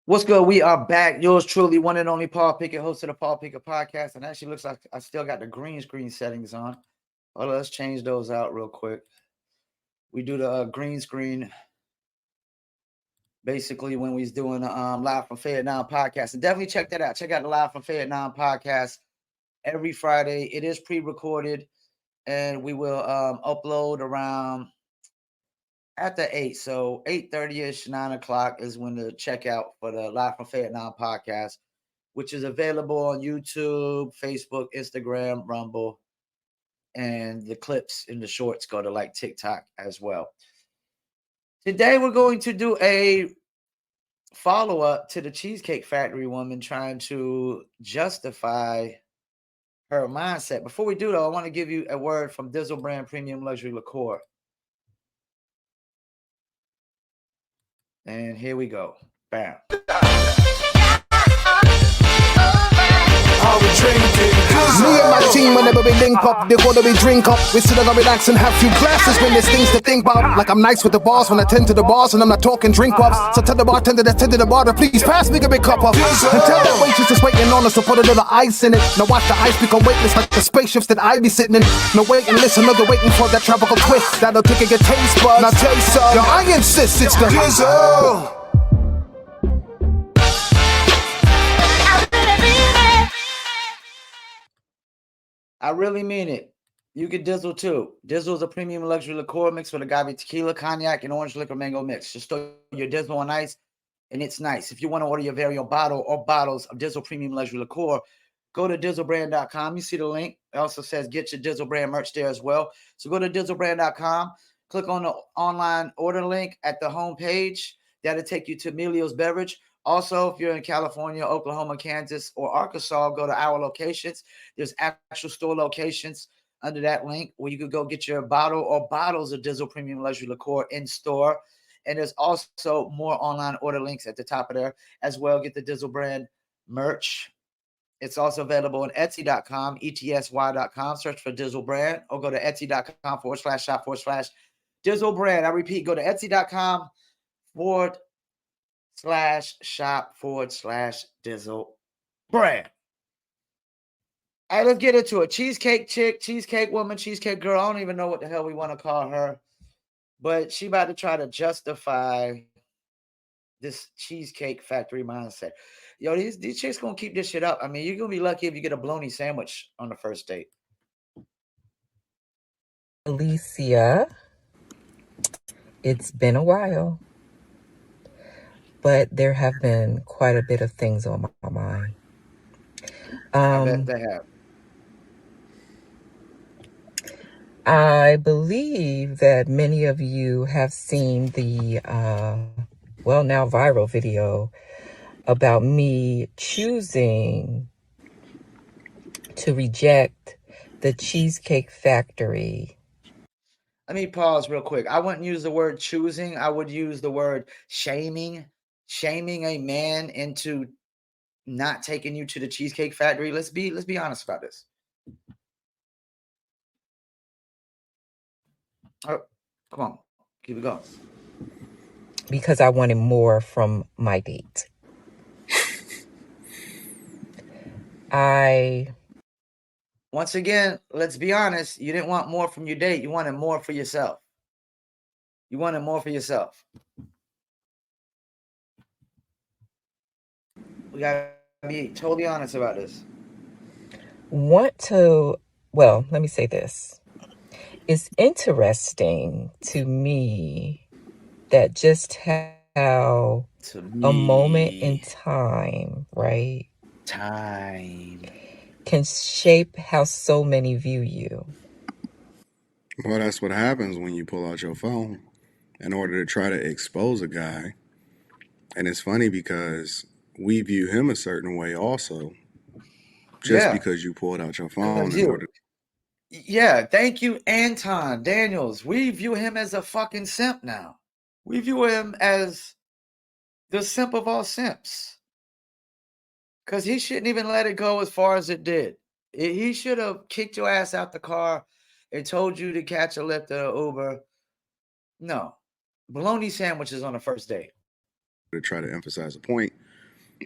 What's good? We are back. Yours truly, one and only Paul Pickett, host of the Paul Pickett podcast. And actually looks like I still got the green screen settings on. Oh, let's change those out real quick. We do the green screen basically when we's doing live from Vietnam podcast. And definitely check that out. Check out the live from Vietnam podcast every Friday. It is pre-recorded, and we will upload around after 8. So 8:30ish, 9 o'clock is when the checkout for the live from Vietnam podcast, which is available on YouTube, Facebook, Instagram, Rumble, and the clips in the shorts go to like TikTok as well. Today we're going to do a follow-up to the Cheesecake Factory woman trying to justify her mindset. Before we do though, I want to give you a word from Dizzle Brand Premium Luxury Liqueur. And here we go. Bam. Me and my team, whenever we link up, before we drink up, we sit down and relax and have few glasses when there's things to think about. Like I'm nice with the boss when I tend to the bars and I'm not talking drink ups. So tell the bartender that's tending the bar to please pass me a big cup up. And tell that waitress that's waiting on us to put a little ice in it. Now watch the ice become weightless like the spaceships that I be sitting in. No wait and listen, no, they're waiting for that tropical twist that'll take your taste buds. Now taste some. Yo, I insist it's the Drizzle. I really mean it. You get Dizzle too. Dizzle is a premium luxury liqueur mixed with agave tequila, cognac, and orange liquor mango mix. Just throw your Dizzle on ice, and it's nice. If you want to order your very own bottle or bottles of Dizzle premium luxury liqueur, go to dizzlebrand.com. You see the link. It also says get your Dizzle brand merch there as well. So go to dizzlebrand.com. Click on the online order link at the homepage. That'll take you to Emilio's Beverage. Also, if you're in California, Oklahoma, Kansas, or Arkansas, go to our locations. There's actual store locations under that link where you could go get your bottle or bottles of Dizzle Premium Luxury Liqueur in store. And there's also more online order links at the top of there as well. Get the Dizzle brand merch. It's also available on Etsy.com, ETSY.com. Search for Dizzle brand or go to Etsy.com/shop/Dizzle brand. I repeat, go to Etsy.com/shop/Dizzle brand. All right, let's get into it. Cheesecake chick, cheesecake woman, cheesecake girl. I don't even know what the hell we want to call her, but she about to try to justify this Cheesecake Factory mindset. Yo, these chicks gonna keep this shit up. I mean, you're gonna be lucky if you get a bologna sandwich on the first date. Alicia, it's been a while, but there have been quite a bit of things on my mind. I bet they have. I believe that many of you have seen the, now viral video about me choosing to reject the Cheesecake Factory. Let me pause real quick. I wouldn't use the word choosing. I would use the word shaming a man into not taking you to the Cheesecake Factory. Let's be honest about this. Oh, come on, keep it going. Because I wanted more from my date. Once again, let's be honest. You didn't want more from your date. You wanted more for yourself. You wanted more for yourself. We gotta be totally honest about this. Let me say this. It's interesting to me that just how a moment in time, right? Time can shape how so many view you. Well, that's what happens when you pull out your phone in order to try to expose a guy. And it's funny because we view him a certain way also. Just because you pulled out your phone in order. Yeah, thank you, Anton Daniels. We view him as a fucking simp now. We view him as the simp of all simps. Because he shouldn't even let it go as far as it did. He should have kicked your ass out the car and told you to catch a Lyft or Uber. No. Bologna sandwiches on the first date. To try to emphasize a point,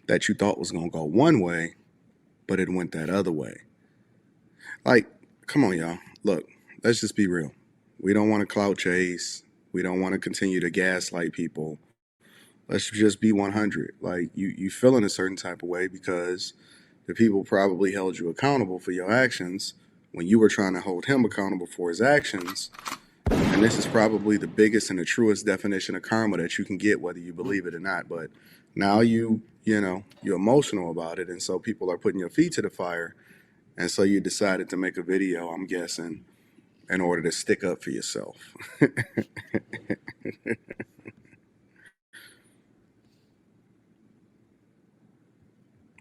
that you thought was going to go one way, but it went that other way. Like, come on, y'all. Look, let's just be real. We don't want to clout chase. We don't want to continue to gaslight people. Let's just be 100. Like, you feel in a certain type of way because the people probably held you accountable for your actions when you were trying to hold him accountable for his actions. And this is probably the biggest and the truest definition of karma that you can get, whether you believe it or not. But now you're emotional about it, and so people are putting your feet to the fire. And so you decided to make a video, I'm guessing, in order to stick up for yourself.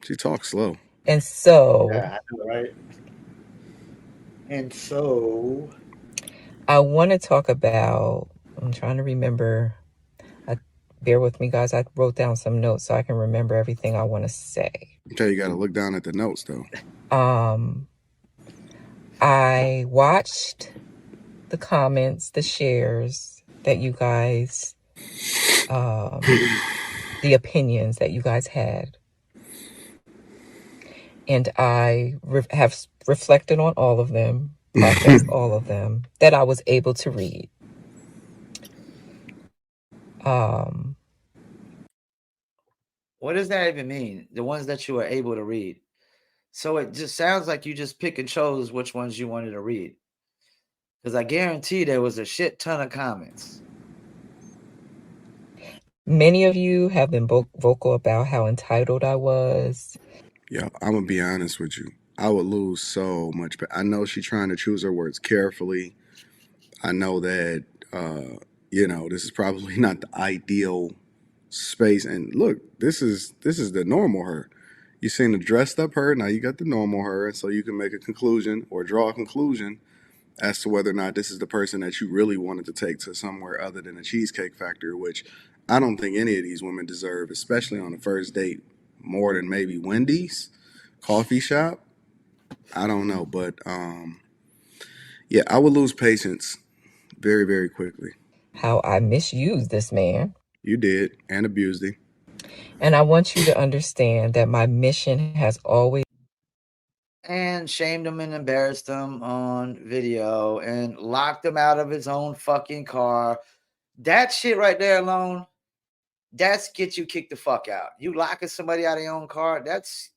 She talks slow. And so Yeah, I know, right? And so I want to talk about, I'm trying to remember. Bear with me, guys. I wrote down some notes so I can remember everything I want to say. Okay, you got to look down at the notes, though. I watched the comments, the shares that you guys, the opinions that you guys had. And I have reflected on all of them, processed all of them that I was able to read. what does that even mean? The ones that you were able to read. So it just sounds like you just pick and chose which ones you wanted to read. Because I guarantee there was a shit ton of comments. Many of you have been vocal about how entitled I was. Yeah, I'm going to be honest with you. I would lose so much. But I know she's trying to choose her words carefully. I know that, this is probably not the ideal space. And look, this is the normal her. You seen the dressed up her, now you got the normal her, and so you can make a conclusion or draw a conclusion as to whether or not this is the person that you really wanted to take to somewhere other than a Cheesecake Factory, which I don't think any of these women deserve, especially on the first date, more than maybe Wendy's, coffee shop. I don't know, but yeah, I would lose patience very, very quickly. How I misused this man. You did, and abused him. And I want you to understand that my mission has always... And shamed him and embarrassed him on video and locked him out of his own fucking car. That shit right there alone, that's get you kicked the fuck out. You locking somebody out of your own car, that's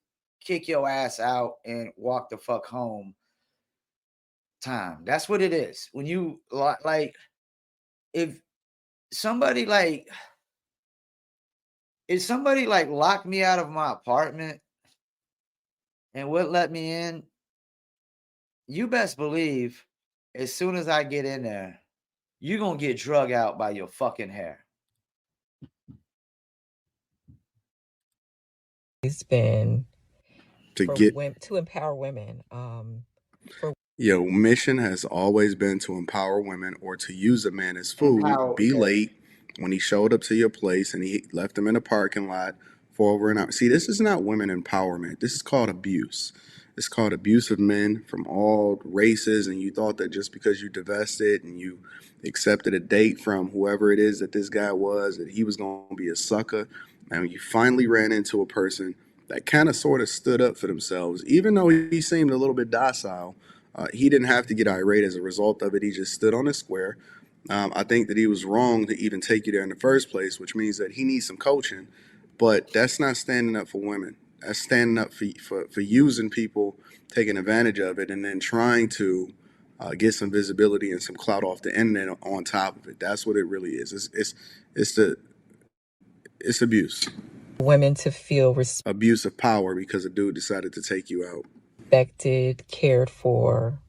kick your ass out and walk the fuck home time. That's what it is. When you like, if somebody like locked me out of my apartment and wouldn't let me in, you best believe as soon as I get in there, you're gonna get drug out by your fucking hair. It's been to empower women. Your mission has always been to empower women or to use a man as food. Be late when he showed up to your place and he left him in a parking lot for over an hour. See, this is not women empowerment. This is called abuse. It's called abuse of men from all races, and you thought that just because you divested and you accepted a date from whoever it is that this guy was, that he was going to be a sucker. And you finally ran into a person that kind of sort of stood up for themselves, even though he seemed a little bit docile. He didn't have to get irate as a result of it. He just stood on his square. I think that he was wrong to even take you there in the first place, which means that he needs some coaching. But that's not standing up for women. That's standing up for using people, taking advantage of it, and then trying to get some visibility and some clout off the internet on top of it. That's what it really is. It's abuse. Women to feel abuse of power because a dude decided to take you out. Respected, cared for,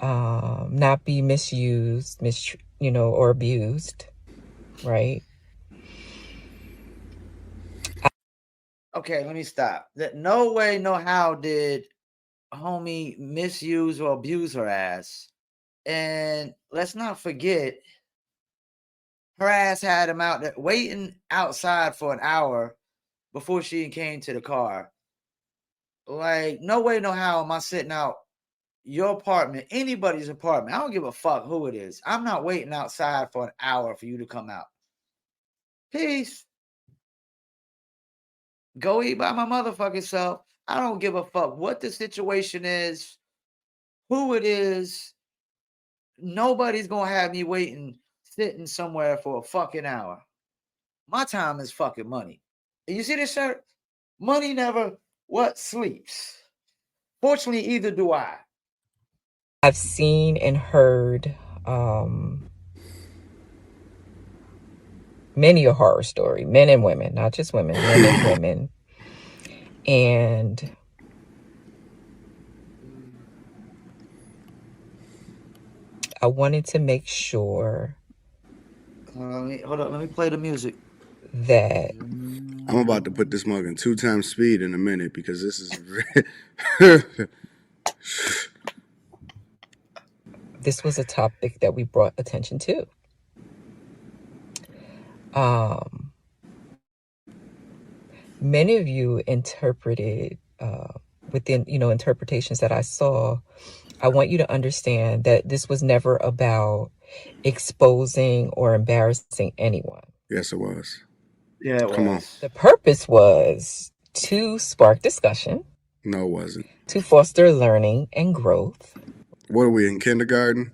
not be misused, or abused, right? Okay, let me stop. That no way, no how did homie misuse or abuse her ass. And let's not forget, her ass had him out there waiting outside for an hour before she came to the car. Like, no way, no how am I sitting out your apartment, anybody's apartment. I don't give a fuck who it is. I'm not waiting outside for an hour for you to come out. Peace. Go eat by my motherfucking self. I don't give a fuck what the situation is, who it is. Nobody's gonna have me waiting, sitting somewhere for a fucking hour. My time is fucking money. And you see this shirt? Money never sleeps. Fortunately, either do I. I've seen and heard many a horror story, men and women, not just women, men and women. And I wanted to make sure Hold on, let me play the music. that I'm about to put this mug in 2 times speed in a minute because this is this was a topic that we brought attention to. Many of you interpreted within, interpretations that I saw. I want you to understand that this was never about exposing or embarrassing anyone. Yes, it was. Yeah, it Come on. was. The purpose was to spark discussion, No, it wasn't. to foster learning and growth. What are we in kindergarten?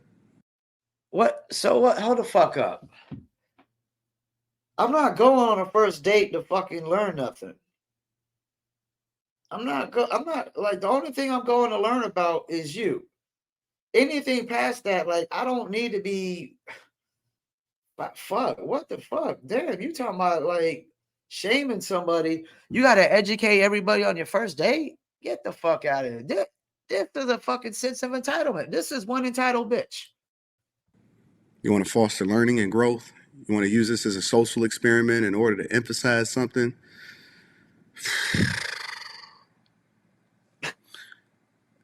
What? So what? Hold the fuck up. I'm not going on a first date to fucking learn nothing. I'm not like, the only thing I'm going to learn about is you. Anything past that, like, I don't need to be. But fuck, what the fuck? Damn, you talking about like shaming somebody? You got to educate everybody on your first date? Get the fuck out of here. This is a fucking sense of entitlement. This is one entitled bitch. You want to foster learning and growth? You want to use this as a social experiment in order to emphasize something?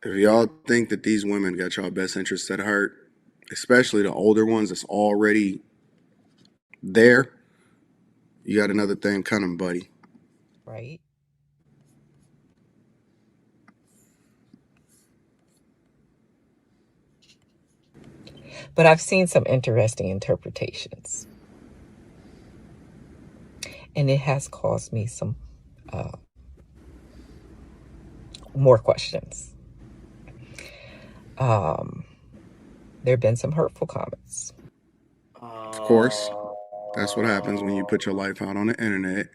If y'all think that these women got y'all best interests at heart, especially the older ones that's already there, you got another thing coming, buddy. Right? But I've seen some interesting interpretations. And it has caused me some more questions. There have been some hurtful comments. Of course, that's what happens when you put your life out on the internet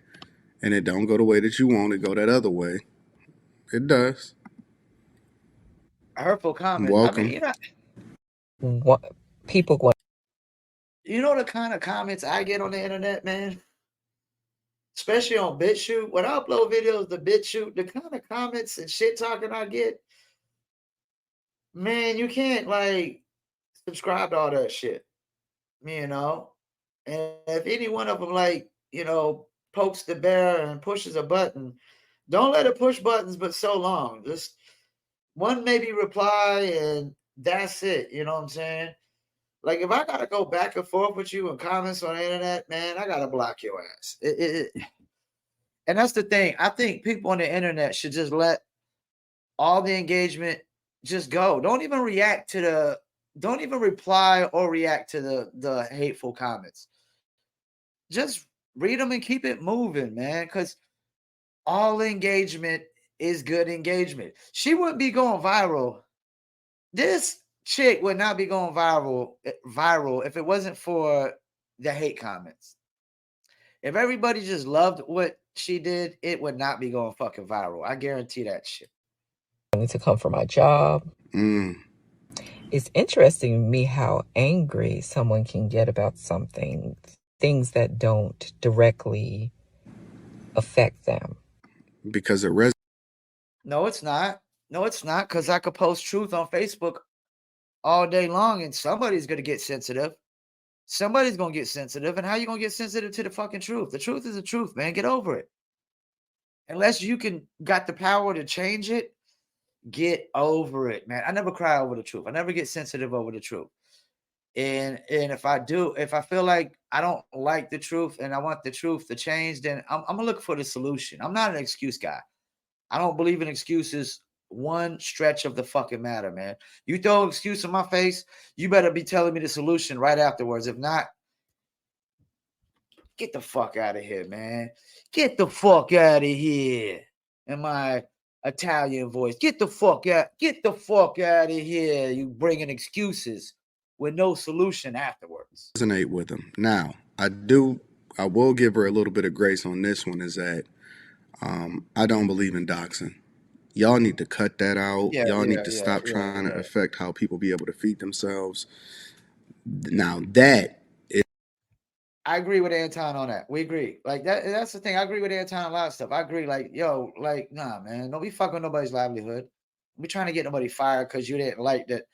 and it don't go the way that you want it, go that other way. It does. Hurtful comments. Welcome. I mean, What people going? you know the kind of comments I get on the internet, man? Especially on BitChute. When I upload videos to BitChute, the kind of comments and shit talking I get, man, you can't like subscribe to all that shit, you know? And if any one of them, like, pokes the bear and pushes a button, don't let it push buttons, but so long. Just one maybe reply and that's it. You know what I'm saying? Like, if I gotta go back and forth with you in comments on the internet, man, I gotta block your ass. And that's the thing. I think people on the internet should just let all the engagement just go. Don't even reply or react to the hateful comments. Just read them and keep it moving, man. Because all engagement is good engagement. She wouldn't be going viral. This chick would not be going viral if it wasn't for the hate comments. If everybody just loved what she did, it would not be going fucking viral. I guarantee that shit. To come for my job. It's interesting to me how angry someone can get about something, things that don't directly affect them. Because it No, it's not. No, it's not. Because I could post truth on Facebook all day long and somebody's going to get sensitive. Somebody's going to get sensitive. And how you going to get sensitive to the fucking truth? The truth is the truth, man. Get over it. Unless you got the power to change it, get over it, man. I never cry over the truth. I never get sensitive over the truth. And if I do, if I feel like I don't like the truth and I want the truth to change, then I'm gonna look for the solution. I'm not an excuse guy. I don't believe in excuses one stretch of the fucking matter, man. You throw an excuse in my face, you better be telling me the solution right afterwards. If not, Get the fuck out of here, man. Get the fuck out of here. In my Italian voice. Get the fuck out. Get the fuck out of here. You bringing excuses with no solution afterwards. Resonate with him. Now, I will give her a little bit of grace on this one. Is that I don't believe in doxing. Y'all need to cut that out. Y'all need to stop trying to affect how people be able to feed themselves. Now that I agree with Anton on that. We agree. Like that's the thing. I agree with Anton on a lot of stuff. I agree. Like, yo, like, nah, man. Don't be fucking nobody's livelihood. We trying to get nobody fired because you didn't like that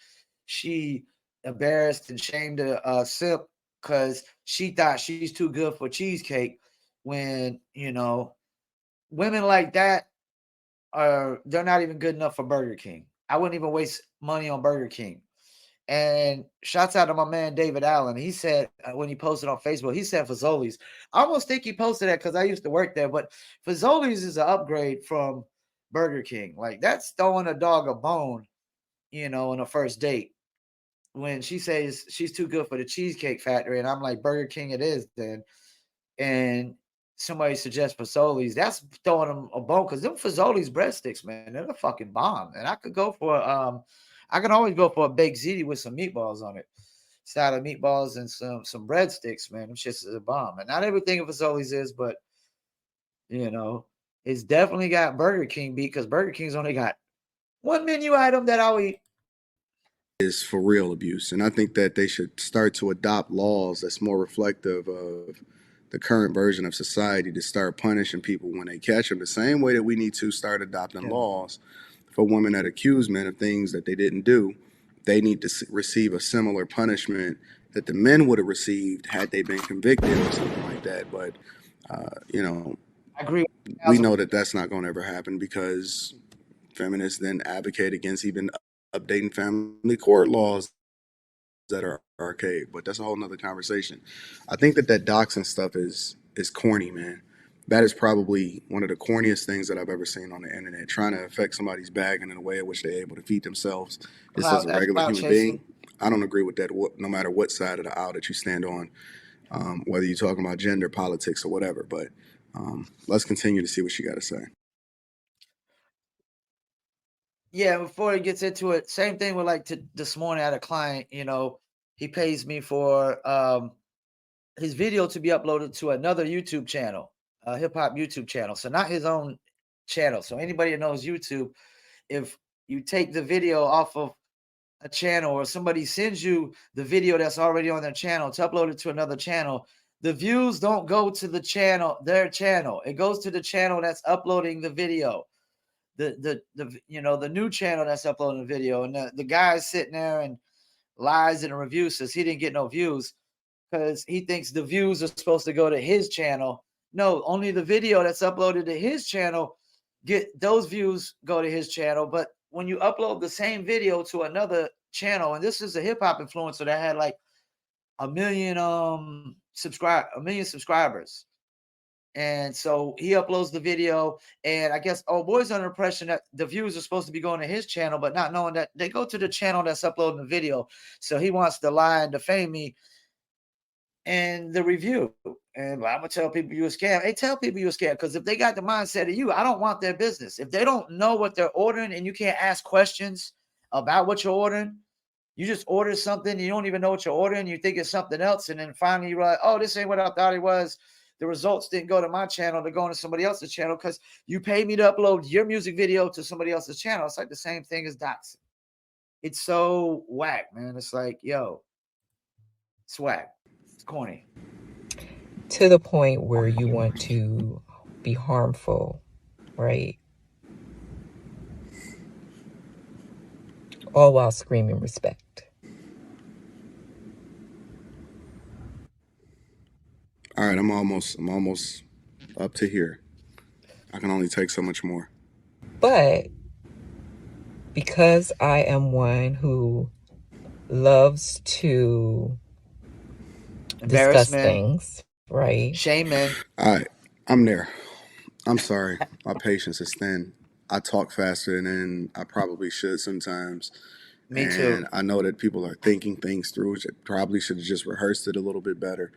she embarrassed and shamed a simp because she thought she's too good for cheesecake. When, women like that they're not even good enough for Burger King. I wouldn't even waste money on Burger King. And shouts out to my man David Allen. He said when he posted on Facebook, he said Fazoli's. I almost think he posted that because I used to work there, but Fazoli's is an upgrade from Burger King. Like that's throwing a dog a bone, on a first date. When she says she's too good for the Cheesecake Factory, and I'm like, Burger King it is then. And somebody suggests Fazoli's, that's throwing them a bone because them Fazoli's breadsticks, man, they're a fucking bomb. And I could go for I can always go for a baked ziti with some meatballs on it. Side of meatballs and some breadsticks, man. Them shits is a bomb. And not everything of Fazoli's is, but it's definitely got Burger King beat because Burger King's only got one menu item that I'll eat. is for real abuse. And I think that they should start to adopt laws that's more reflective of the current version of society to start punishing people when they catch them the same way that we need to start adopting laws for women that accuse men of things that they didn't do. They need to receive a similar punishment that the men would have received had they been convicted or something like that. But, I agree. We know that that's not going to ever happen because feminists then advocate against even updating family court laws that are archaic. But that's a whole nother conversation. I think that doxing stuff is corny, man. That is probably one of the corniest things that I've ever seen on the internet. Trying to affect somebody's bag in a way in which they're able to feed themselves just as a regular human being. I don't agree with that no matter what side of the aisle that you stand on, whether you're talking about gender, politics, or whatever. But let's continue to see what you got to say. Yeah, before he gets into it, same thing with this morning I had a client, he pays me for his video to be uploaded to another YouTube channel, a hip hop YouTube channel. So not his own channel. So anybody that knows YouTube, if you take the video off of a channel or somebody sends you the video that's already on their channel to upload it to another channel, the views don't go to the channel, their channel. It goes to the channel that's uploading the video. The new channel that's uploading the video. And the guy's sitting there and lies in a review, says he didn't get no views because he thinks the views are supposed to go to his channel. No, only the video that's uploaded to his channel, get those views go to his channel. But when you upload the same video to another channel, and this is a hip hop influencer that had like a million subscribers. And so he uploads the video, and I guess boy's under the impression that the views are supposed to be going to his channel, but not knowing that they go to the channel that's uploading the video. So he wants to lie and defame me in the review. And I'm gonna tell people you a scam. Hey, tell people you a scam, because if they got the mindset of you, I don't want their business. If they don't know what they're ordering and you can't ask questions about what you're ordering, you just order something, you don't even know what you're ordering, you think it's something else, and then finally you're like, oh, this ain't what I thought it was. The results didn't go to my channel, they're going to somebody else's channel because you paid me to upload your music video to somebody else's channel. It's like the same thing as doxing. It's so whack, man. It's like, yo, it's whack. It's corny. To the point where you want to be harmful, right? All while screaming respect. All right, I'm almost up to here. I can only take so much more. But because I am one who loves to discuss things, right? Shame, man. All right, I'm there. I'm sorry. My patience is thin. I talk faster than I probably should sometimes. Me too. And I know that people are thinking things through, which I probably should have just rehearsed it a little bit better,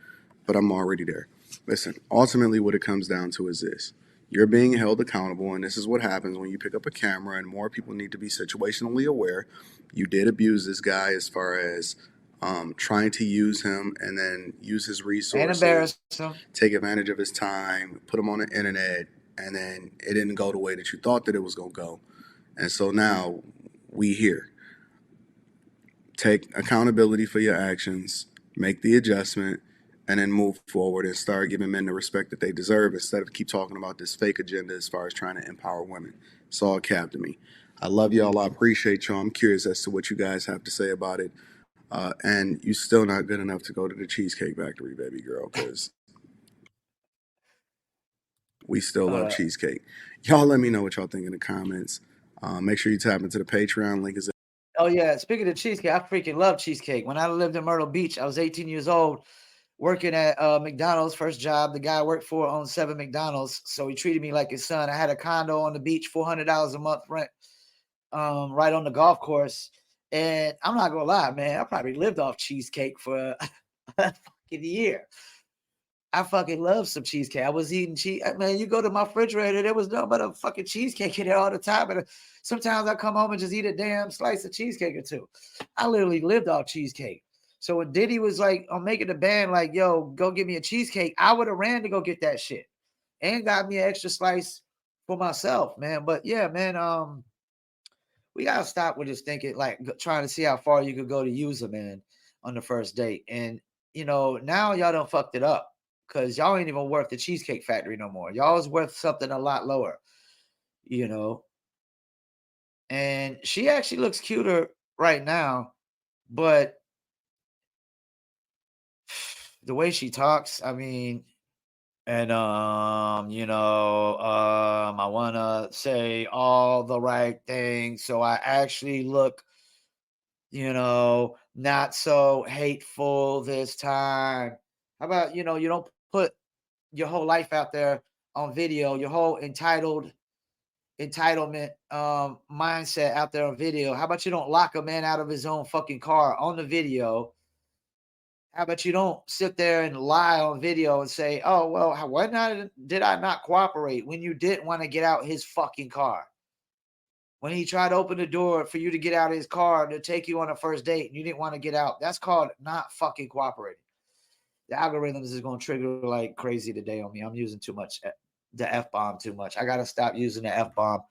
but I'm already there. Listen, ultimately, what it comes down to is this. You're being held accountable, and this is what happens when you pick up a camera, and more people need to be situationally aware. You did abuse this guy as far as trying to use him and then use his And resources, embarrass him. take advantage of his time, put him on the internet, and then it didn't go the way that you thought that it was going to go. And so now we here. Take accountability for your actions, make the adjustment, and then move forward and start giving men the respect that they deserve instead of keep talking about this fake agenda as far as trying to empower women. It's all cap to me. I love y'all. I appreciate y'all. I'm curious as to what you guys have to say about it. And you still not good enough to go to the Cheesecake Factory, baby girl, because we still love cheesecake. Y'all let me know what y'all think in the comments. Make sure you tap into the Patreon. Link is Oh yeah, speaking of cheesecake, I freaking love cheesecake. When I lived in Myrtle Beach, I was 18 years old, working at McDonald's. First job, the guy I worked for owned 7 McDonald's, so he treated me like his son. I had a condo on the beach, $400 a month rent, right on the golf course. And I'm not gonna lie, man, I probably lived off cheesecake for a fucking year. I fucking love some cheesecake. I was eating cheese. Man, you go to my refrigerator, there was nothing but a fucking cheesecake in there all the time. And sometimes I come home and just eat a damn slice of cheesecake or two. I literally lived off cheesecake. So when Diddy was like, I'm making the band like, yo, go get me a cheesecake, I would have ran to go get that shit and got me an extra slice for myself, man. But yeah, man, we gotta stop with this thinking, like trying to see how far you could go to use a man on the first date. And now y'all done fucked it up. Because y'all ain't even worth the Cheesecake Factory no more. Y'all is worth something a lot lower, And she actually looks cuter right now, but the way she talks, I mean, and I wanna say all the right things, so I actually look, not so hateful this time. How about, you don't put your whole life out there on video, your whole entitlement mindset out there on video. How about you don't lock a man out of his own fucking car on the video? How about you don't sit there and lie on video and say, oh, well, why not did I not cooperate when you didn't want to get out his fucking car? When he tried to open the door for you to get out of his car to take you on a first date and you didn't want to get out, that's called not fucking cooperating. The algorithms is going to trigger like crazy today on me. I'm using too much, the F-bomb too much. I got to stop using the F-bomb.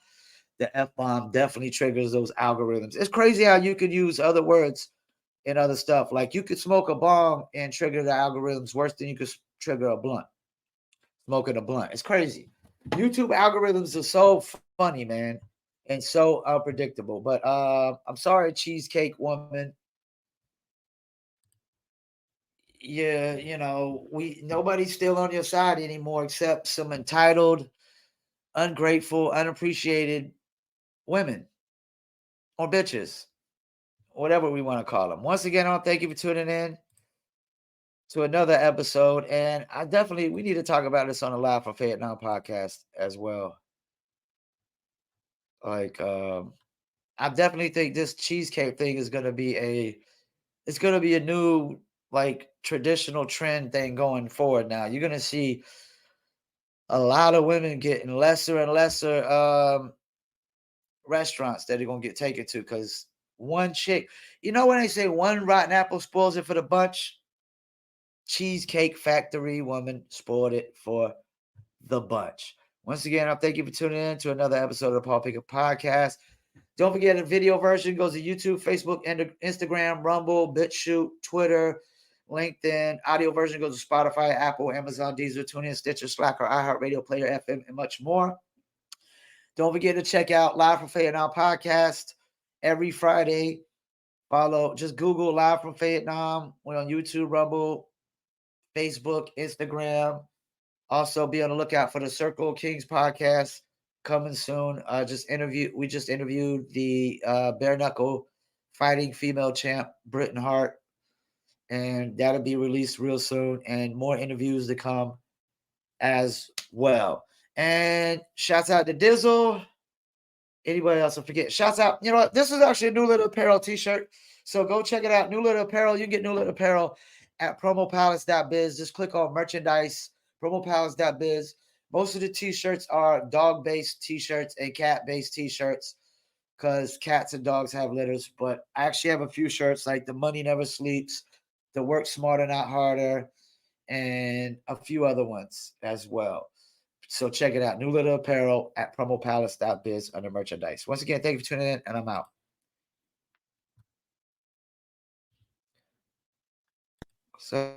The F-bomb definitely triggers those algorithms. It's crazy how you could use other words and other stuff. Like you could smoke a bomb and trigger the algorithms worse than you could trigger a blunt. Smoking a blunt. It's crazy. YouTube algorithms are so funny, man, and so unpredictable. But I'm sorry, Cheesecake Woman. Yeah, nobody's still on your side anymore except some entitled, ungrateful, unappreciated women or bitches, whatever we want to call them. Once again, I want to thank you for tuning in to another episode. And we need to talk about this on the Live from Vietnam podcast as well. Like, I definitely think this cheesecake thing is going to be a new, like, traditional trend thing going forward. Now you're going to see a lot of women getting lesser and lesser restaurants that they're going to get taken to, because one chick, when they say one rotten apple spoils it for the bunch, Cheesecake Factory woman spoiled it for the bunch. Once again, I thank you for tuning in to another episode of the Paul Pickett Podcast. Don't forget, the video version goes to YouTube, Facebook, Instagram, Rumble, BitChute, Twitter, LinkedIn. Audio version goes to Spotify, Apple, Amazon, Deezer, TuneIn, Stitcher, Slacker, iHeartRadio, Player FM, and much more. Don't forget to check out Live from Vietnam podcast every Friday. Just Google Live from Vietnam. We're on YouTube, Rumble, Facebook, Instagram. Also, be on the lookout for the Circle of Kings podcast coming soon. We just interviewed the bare knuckle fighting female champ, Britain Hart, and that'll be released real soon. And more interviews to come as well. And shouts out to Dizzle. Anybody else I forget? Shouts out. You know what? This is actually a New Lit Apparel t-shirt. So go check it out. New Lit Apparel. You can get New Lit Apparel at promopalace.biz. Just click on merchandise, promopalace.biz. Most of the t-shirts are dog-based t-shirts and cat-based t-shirts because cats and dogs have litters. But I actually have a few shirts like the Money Never Sleeps, the Work Smarter Not Harder, and a few other ones as well. So check it out. New litter apparel at promopalace.biz under merchandise. Once again, thank you for tuning in, and I'm out. So